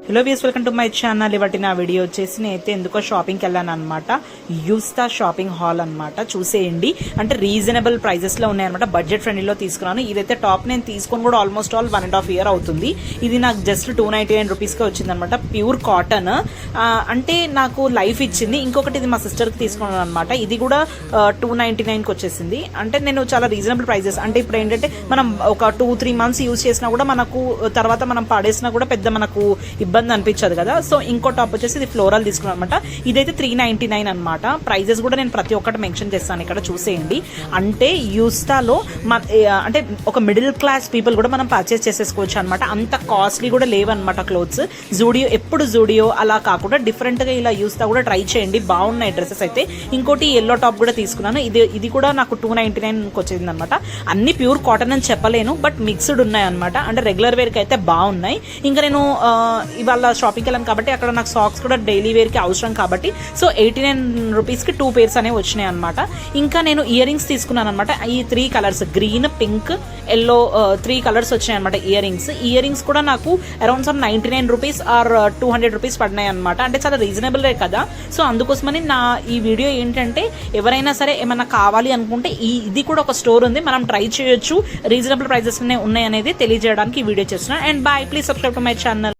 Hello views, welcome to my channel. ఇవాటి నా video వచ్చేసి నేనైతే ఎందుకో షాపింగ్కి వెళ్ళాను అనమాట. యూస్తా షాపింగ్ హాల్ అనమాట. చూసేయండి, అంటే రీజనబుల్ ప్రైజెస్ లో ఉన్నాయన్నమాట. బడ్జెట్ ఫ్రెండ్లీలో తీసుకున్నాను. ఇదైతే టాప్ నేను తీసుకొని కూడా ఆల్మోస్ట్ 1.5 years అవుతుంది. ఇది నాకు జస్ట్ 299 రూపీస్కి వచ్చిందనమాట. ప్యూర్ కాటన్, అంటే నాకు లైఫ్ ఇచ్చింది. ఇంకొకటి ఇది మా సిస్టర్కి తీసుకున్నాను అనమాట. ఇది కూడా 299కి వచ్చేసింది. అంటే నేను చాలా రీజనబుల్ ప్రైజెస్. అంటే ఇప్పుడు ఏంటంటే మనం ఒక 2-3 months యూజ్ చేసినా కూడా మనకు తర్వాత మనం పడేసినా కూడా పెద్ద మనకు ఇబ్బంది అనిపించదు కదా. సో ఇంకో టాప్ వచ్చేసి ఇది ఫ్లోరల్ తీసుకున్నాను అనమాట. ఇదైతే 399 అనమాట. ప్రైజెస్ కూడా నేను ప్రతి ఒక్కటి మెన్షన్ చేస్తాను ఇక్కడ, చూసేయండి. అంటే యూస్టాలో అంటే ఒక మిడిల్ క్లాస్ పీపుల్ కూడా మనం పర్చేస్ చేసేసుకోవచ్చు అనమాట. అంత కాస్ట్లీ కూడా లేవన్నమాట క్లోత్స్. జూడియో ఎప్పుడు జూడియో అలా కాకుండా డిఫరెంట్ గా ఇలా యూస్తా కూడా ట్రై చేయండి, బాగున్నాయి డ్రెస్సెస్ అయితే. ఇంకోటి ఎల్లో టాప్ కూడా తీసుకున్నాను. ఇది కూడా నాకు 299కి వచ్చింది అనమాట. అన్ని ప్యూర్ కాటన్ అని చెప్పలేను, బట్ మిక్స్డ్ ఉన్నాయి అనమాట. అంటే రెగ్యులర్ వేర్ కి అయితే బాగున్నాయి. ఇంకా నేను ఇవాళ షాపింగ్కి వెళ్ళాను కాబట్టి అక్కడ నాకు సాక్స్ కూడా డైలీ వేర్ కి అవసరం కాబట్టి సో 89 రూపీస్కి 2 pairs అనేవి వచ్చినాయి అనమాట. ఇంకా నేను ఇయర్ రింగ్స్ తీసుకున్నాను అనమాట. ఈ 3 colours green, pink, yellow 3 colours వచ్చాయి అనమాట. ఇయర్ రింగ్స్ కూడా నాకు అరౌండ్ 99 రూపీస్ ఆర్ 200 రూపీస్ పడినాయి అనమాట. అంటే చాలా రీజనబుల్ రే కదా. సో అందుకోసమని నా ఈ వీడియో ఏంటంటే ఎవరైనా సరే ఏమైనా కావాలి అనుకుంటే ఇది కూడా ఒక స్టోర్ ఉంది, మనం ట్రై చేయొచ్చు. రీజనబుల్ ప్రైజెస్ ఉన్నాయి అనేది తెలియజేయడానికి ఈ వీడియో చేస్తున్నాను. And bye, please subscribe to my channel.